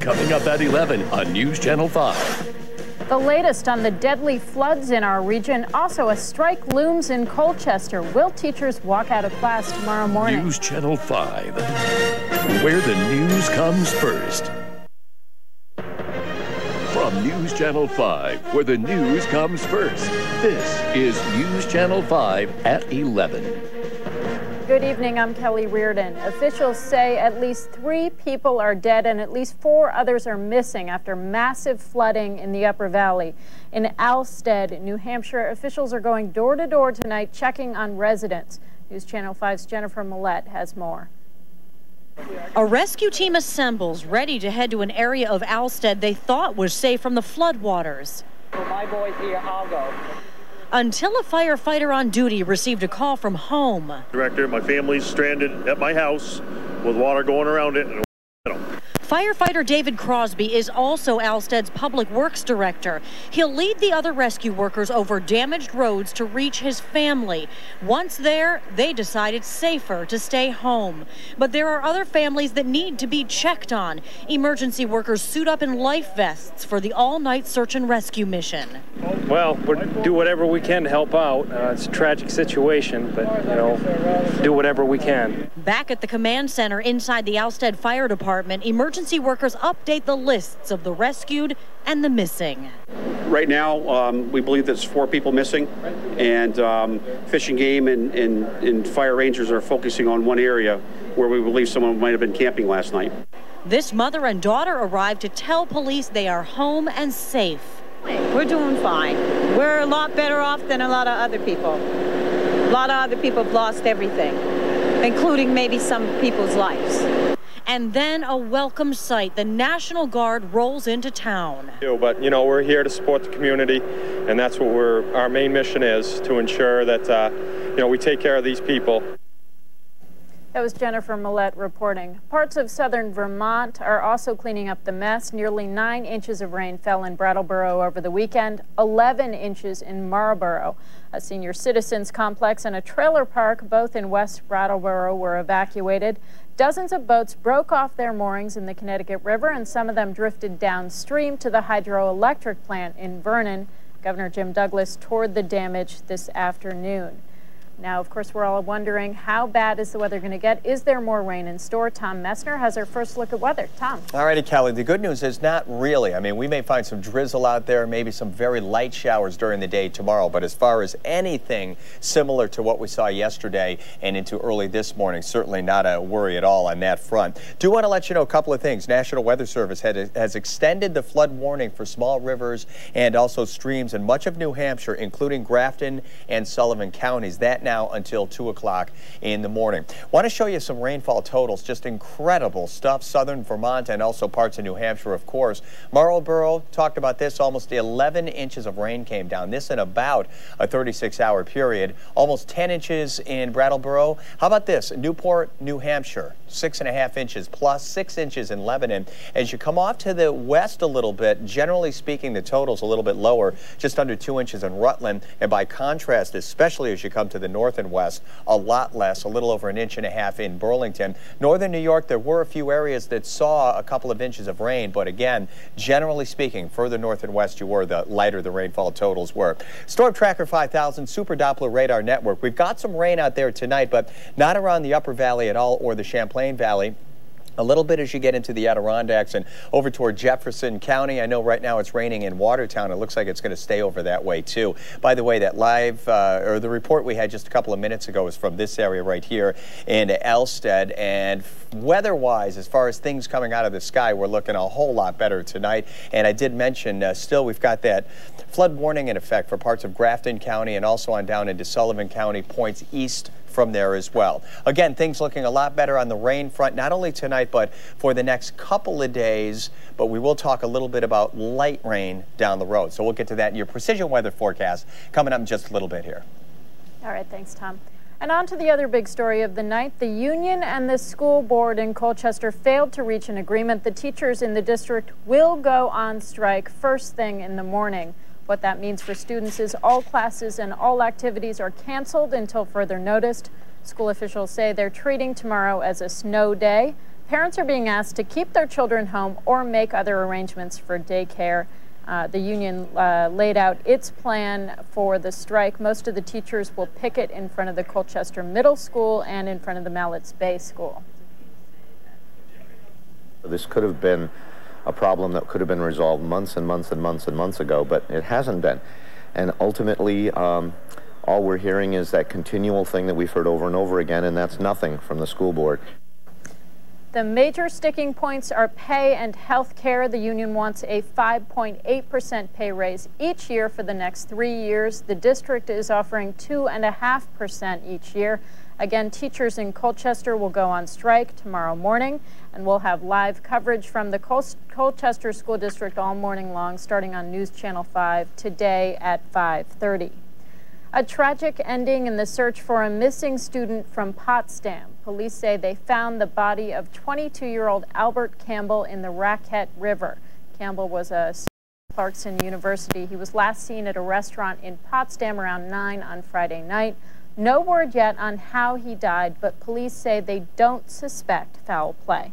coming up at 11 on News Channel 5. The latest on the deadly floods in our region. Also, a strike looms in Colchester. Will teachers walk out of class tomorrow morning? News Channel 5, where the news comes first. From News Channel 5, where the news comes first, this is News Channel 5 at 11. Good evening, I'm Kelly Reardon. Officials say at least 3 people are dead and at least 4 others are missing after massive flooding in the Upper Valley. In Alstead, New Hampshire, officials are going door to door tonight checking on residents. News Channel 5's Jennifer Mallett has more. A rescue team assembles, ready to head to an area of Alstead they thought was safe from the floodwaters. My boy's here, I'll go. Until a firefighter on duty received a call from home. Director, my family's stranded at my house with water going around it. Firefighter David Crosby is also Alstead's public works director. He'll lead the other rescue workers over damaged roads to reach his family. Once there, they decide it's safer to stay home. But there are other families that need to be checked on. Emergency workers suit up in life vests for the all-night search and rescue mission. Well, we'll do whatever we can to help out. It's a tragic situation, but, do whatever we can. Back at the command center inside the Alstead Fire Department, emergency workers update the lists of the rescued and the missing. Right now, we believe there's 4 people missing, and Fish and Game and fire rangers are focusing on one area where we believe someone might have been camping last night. This mother and daughter arrived to tell police they are home and safe. We're doing fine. We're a lot better off than a lot of other people. A lot of other people have lost everything, including maybe some people's lives. And then a welcome sight. The National Guard rolls into town. But, we're here to support the community, and that's what our main mission is, to ensure that, we take care of these people. That was Jennifer Mallett reporting. Parts of southern Vermont are also cleaning up the mess. Nearly 9 inches of rain fell in Brattleboro over the weekend, 11 inches in Marlborough. A senior citizens complex and a trailer park, both in West Brattleboro, were evacuated. Dozens of boats broke off their moorings in the Connecticut River, and some of them drifted downstream to the hydroelectric plant in Vernon. Governor Jim Douglas toured the damage this afternoon. Now, of course, we're all wondering, how bad is the weather going to get? Is there more rain in store? Tom Messner has our first look at weather. Tom. All righty, Kelly. The good news is not really. I mean, we may find some drizzle out there, maybe some very light showers during the day tomorrow. But as far as anything similar to what we saw yesterday and into early this morning, certainly not a worry at all on that front. Do want to let you know a couple of things. National Weather Service has extended the flood warning for small rivers and also streams in much of New Hampshire, including Grafton and Sullivan counties. That now until 2 o'clock in the morning. Want to show you some rainfall totals. Just incredible stuff. Southern Vermont and also parts of New Hampshire, of course. Marlborough, talked about this, almost 11 inches of rain came down. This in about a 36-hour period. Almost 10 inches in Brattleboro. How about this? Newport, New Hampshire, 6.5 inches plus 6 inches in Lebanon. As you come off to the west a little bit, generally speaking, the total's a little bit lower, just under 2 inches in Rutland. And by contrast, especially as you come to the north and west, a lot less, a little over 1.5 inches in Burlington. Northern New York, there were a few areas that saw a couple of inches of rain, but again, generally speaking, further north and west you were, the lighter the rainfall totals were. Storm Tracker 5000, Super Doppler Radar Network. We've got some rain out there tonight, but not around the Upper Valley at all or the Champlain Valley. A little bit as you get into the Adirondacks and over toward Jefferson County. I know right now it's raining in Watertown. It looks like it's going to stay over that way too. By the way, that live or the report we had just a couple of minutes ago is from this area right here in Alstead. And weather-wise, as far as things coming out of the sky, we're looking a whole lot better tonight. And I did mention still we've got that flood warning in effect for parts of Grafton County and also on down into Sullivan County, points east from there as well. Again, things looking a lot better on the rain front, not only tonight, but for the next couple of days. But we will talk a little bit about light rain down the road. So we'll get to that in your precision weather forecast coming up in just a little bit here. All right, thanks, Tom. And on to the other big story of the night. The union and the school board in Colchester failed to reach an agreement. The teachers in the district will go on strike first thing in the morning. What that means for students is all classes and all activities are canceled until further notice. School officials say they're treating tomorrow as a snow day. Parents are being asked to keep their children home or make other arrangements for daycare. The union laid out its plan for the strike. Most of the teachers will picket in front of the Colchester Middle School and in front of the Mallett's Bay School. This could have been a problem that could have been resolved months and months and months and months ago, but it hasn't been. And ultimately, all we're hearing is that continual thing that we've heard over and over again, and that's nothing from the school board. The major sticking points are pay and health care. The union wants a 5.8% pay raise each year for the next 3 years. The district is offering 2.5% each year. Again, teachers in Colchester will go on strike tomorrow morning, and we'll have live coverage from the Colchester School District all morning long, starting on News Channel 5 today at 5:30. A tragic ending in the search for a missing student from Potsdam. Police say they found the body of 22-year-old Albert Campbell in the Raquette River. Campbell was a student at Clarkson University. He was last seen at a restaurant in Potsdam around 9 on Friday night. No word yet on how he died, but police say they don't suspect foul play.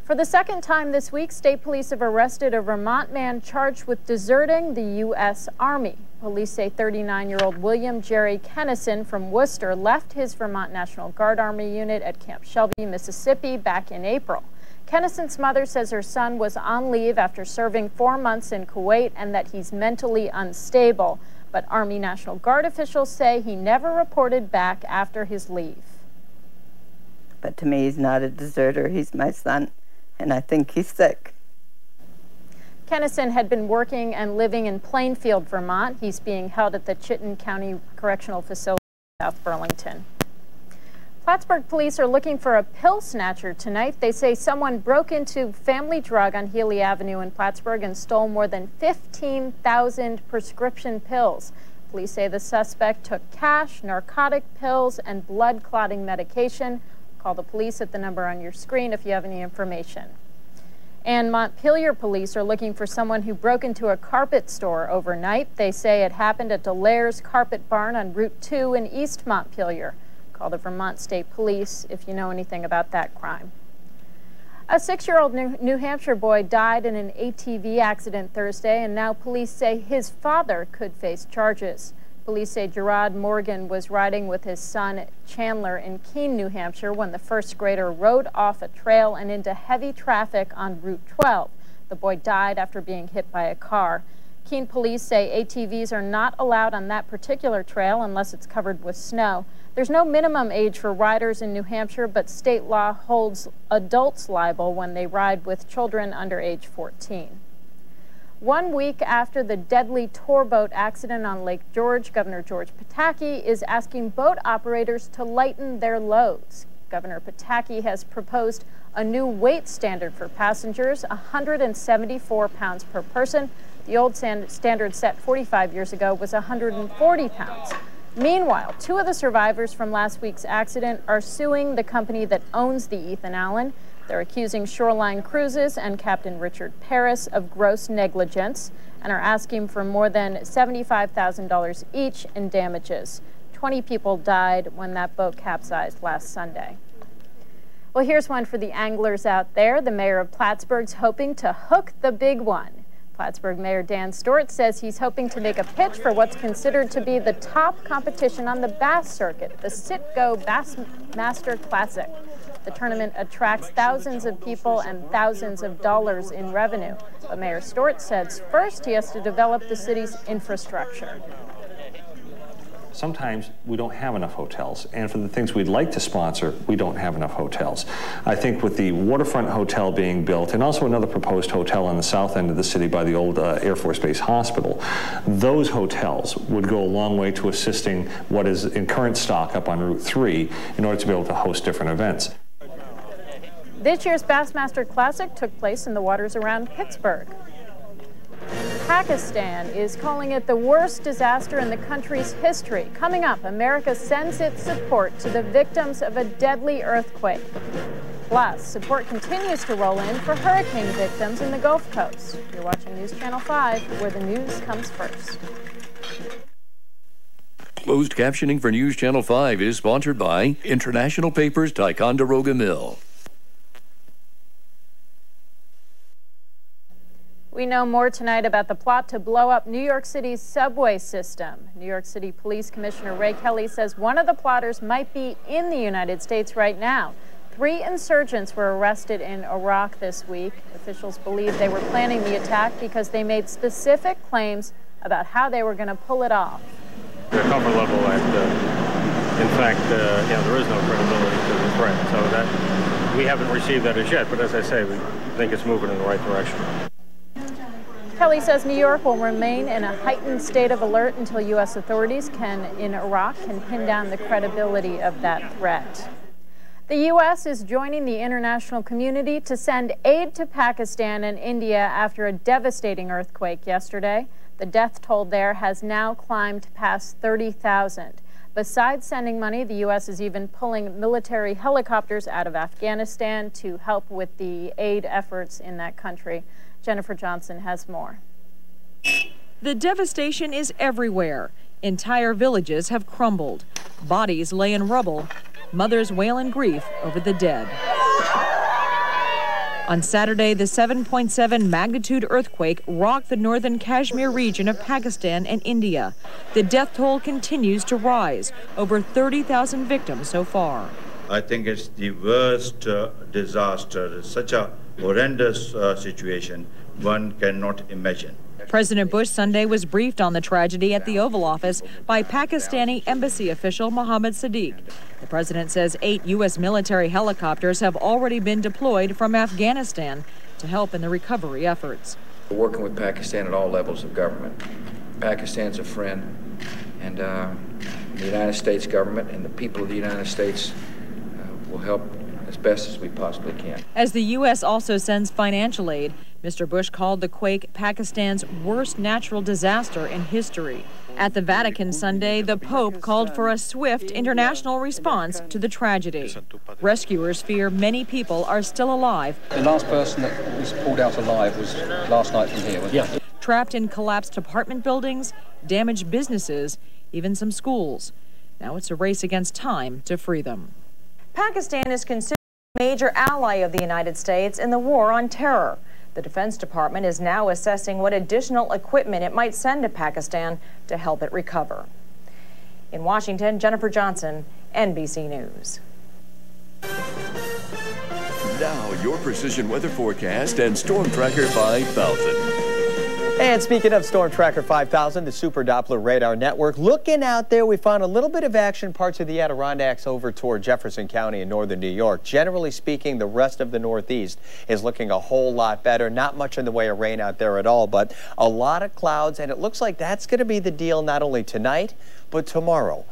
For the second time this week, state police have arrested a Vermont man charged with deserting the U.S. Army. Police say 39-year-old William Jerry Kennison from Worcester left his Vermont National Guard Army unit at Camp Shelby, Mississippi back in April. Kennison's mother says her son was on leave after serving 4 months in Kuwait and that he's mentally unstable. But Army National Guard officials say he never reported back after his leave. But to me, he's not a deserter. He's my son, and I think he's sick. Kennison had been working and living in Plainfield, Vermont. He's being held at the Chittenden County Correctional Facility in South Burlington. Plattsburgh police are looking for a pill snatcher tonight. They say someone broke into Family Drug on Healy Avenue in Plattsburgh and stole more than 15,000 prescription pills. Police say the suspect took cash, narcotic pills, and blood clotting medication. Call the police at the number on your screen if you have any information. And Montpelier police are looking for someone who broke into a carpet store overnight. They say it happened at Delaire's Carpet Barn on Route 2 in East Montpelier. Call the Vermont State Police if you know anything about that crime. A 6-year-old New Hampshire boy died in an ATV accident Thursday, and now police say his father could face charges. Police say Gerard Morgan was riding with his son Chandler in Keene, New Hampshire, when the first grader rode off a trail and into heavy traffic on Route 12. The boy died after being hit by a car. Keene police say ATVs are not allowed on that particular trail unless it's covered with snow. There's no minimum age for riders in New Hampshire, but state law holds adults liable when they ride with children under age 14. 1 week after the deadly tour boat accident on Lake George, Governor George Pataki is asking boat operators to lighten their loads. Governor Pataki has proposed a new weight standard for passengers, 174 pounds per person. The old standard set 45 years ago was 140 pounds. Meanwhile, 2 of the survivors from last week's accident are suing the company that owns the Ethan Allen. They're accusing Shoreline Cruises and Captain Richard Paris of gross negligence and are asking for more than $75,000 each in damages. 20 people died when that boat capsized last Sunday. Well, here's one for the anglers out there. The mayor of Plattsburgh's hoping to hook the big one. Plattsburgh Mayor Dan Stewart says he's hoping to make a pitch for what's considered to be the top competition on the bass circuit, the Citgo Bassmaster Classic. The tournament attracts thousands of people and thousands of dollars in revenue. But Mayor Stewart says first he has to develop the city's infrastructure. Sometimes we don't have enough hotels, and for the things we'd like to sponsor, we don't have enough hotels. I think with the waterfront hotel being built, and also another proposed hotel on the south end of the city by the old Air Force Base Hospital, those hotels would go a long way to assisting what is in current stock up on Route 3 in order to be able to host different events. This year's Bassmaster Classic took place in the waters around Pittsburgh. Pakistan is calling it the worst disaster in the country's history. Coming up, America sends its support to the victims of a deadly earthquake. Plus, support continues to roll in for hurricane victims in the Gulf Coast. You're watching News Channel 5, where the news comes first. Closed captioning for News Channel 5 is sponsored by International Paper's Ticonderoga Mill. We know more tonight about the plot to blow up New York City's subway system. New York City Police Commissioner Ray Kelly says one of the plotters might be in the United States right now. 3 insurgents were arrested in Iraq this week. Officials believe they were planning the attack because they made specific claims about how they were going to pull it off. The comfort level that, in fact, there is no credibility to the threat. So that we haven't received that as yet. But as I say, we think it's moving in the right direction. Kelly says New York will remain in a heightened state of alert until U.S. authorities in Iraq can pin down the credibility of that threat. The U.S. is joining the international community to send aid to Pakistan and India after a devastating earthquake yesterday. The death toll there has now climbed past 30,000. Besides sending money, the U.S. is even pulling military helicopters out of Afghanistan to help with the aid efforts in that country. Jennifer Johnson has more. The devastation is everywhere. Entire villages have crumbled. Bodies lay in rubble. Mothers wail in grief over the dead. On Saturday, the 7.7 magnitude earthquake rocked the northern Kashmir region of Pakistan and India. The death toll continues to rise, over 30,000 victims so far. I think it's the worst disaster, such a horrendous situation one cannot imagine. President Bush Sunday was briefed on the tragedy at the Oval Office by Pakistani embassy official Mohammed Sadiq. The president says 8 U.S. military helicopters have already been deployed from Afghanistan to help in the recovery efforts. We're working with Pakistan at all levels of government. Pakistan's a friend, and the United States government and the people of the United States will help as best as we possibly can. As the U.S. also sends financial aid, Mr. Bush called the quake Pakistan's worst natural disaster in history. At the Vatican Sunday, the Pope called for a swift international response to the tragedy. Rescuers fear many people are still alive. The last person that was pulled out alive was last night from here, wasn't it? Trapped in collapsed apartment buildings, damaged businesses, even some schools. Now it's a race against time to free them. Pakistan is considered a major ally of the United States in the war on terror. The Defense Department is now assessing what additional equipment it might send to Pakistan to help it recover. In Washington, Jennifer Johnson, NBC News. Now, your precision weather forecast and Storm Tracker 5000. And speaking of Storm Tracker 5000, the Super Doppler radar network, looking out there, we found a little bit of action parts of the Adirondacks over toward Jefferson County in northern New York. Generally speaking, the rest of the Northeast is looking a whole lot better. Not much in the way of rain out there at all, but a lot of clouds, and it looks like that's going to be the deal not only tonight, but tomorrow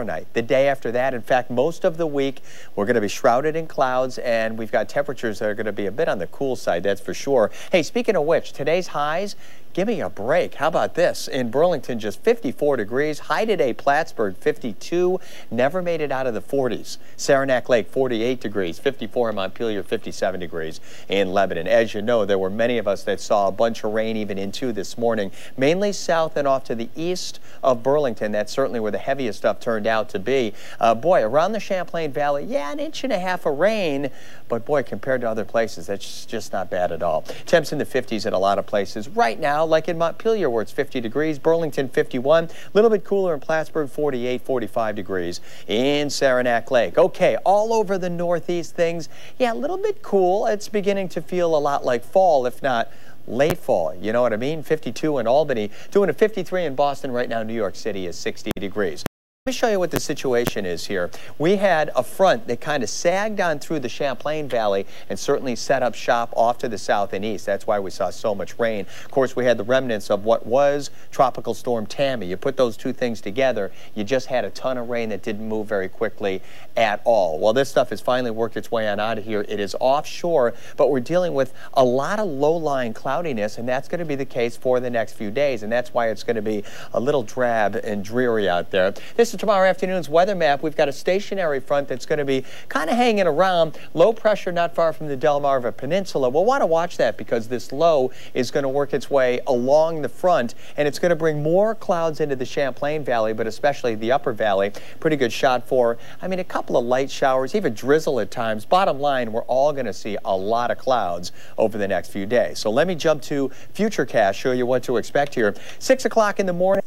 night, the day after that. In fact, most of the week we're going to be shrouded in clouds, and we've got temperatures that are going to be a bit on the cool side, that's for sure. Hey, speaking of which, today's highs, give me a break. How about this? In Burlington, just 54 degrees. High today, Plattsburgh, 52. Never made it out of the 40s. Saranac Lake, 48 degrees. 54 in Montpelier, 57 degrees in Lebanon. As you know, there were many of us that saw a bunch of rain even into this morning, mainly south and off to the east of Burlington. That's certainly where the heaviest stuff turned out to be. Boy, around the Champlain Valley, yeah, 1.5 inches of rain, but boy, compared to other places, that's just not bad at all. Temps in the 50s in a lot of places. Right now, like in Montpelier where it's 50 degrees, Burlington 51, a little bit cooler in Plattsburgh, 48, 45 degrees in Saranac Lake. Okay, all over the Northeast things, yeah, a little bit cool. It's beginning to feel a lot like fall, if not late fall. You know what I mean? 52 in Albany, doing a 53 in Boston. Right now, New York City is 60 degrees. Let me show you what the situation is here. We had a front that kind of sagged on through the Champlain Valley and certainly set up shop off to the south and east. That's why we saw so much rain. Of course, we had the remnants of what was Tropical Storm Tammy. You put those two things together, you just had a ton of rain that didn't move very quickly at all. Well, this stuff has finally worked its way on out of here. It is offshore, but we're dealing with a lot of low-lying cloudiness, and that's going to be the case for the next few days, and that's why it's going to be a little drab and dreary out there. This This is tomorrow afternoon's weather map. We've got a stationary front that's going to be kind of hanging around. Low pressure not far from the Delmarva Peninsula. We'll want to watch that because this low is going to work its way along the front, and it's going to bring more clouds into the Champlain Valley, but especially the upper valley. Pretty good shot for, a couple of light showers, even drizzle at times. Bottom line, we're all going to see a lot of clouds over the next few days. So let me jump to Futurecast, show you what to expect here. 6 o'clock in the morning.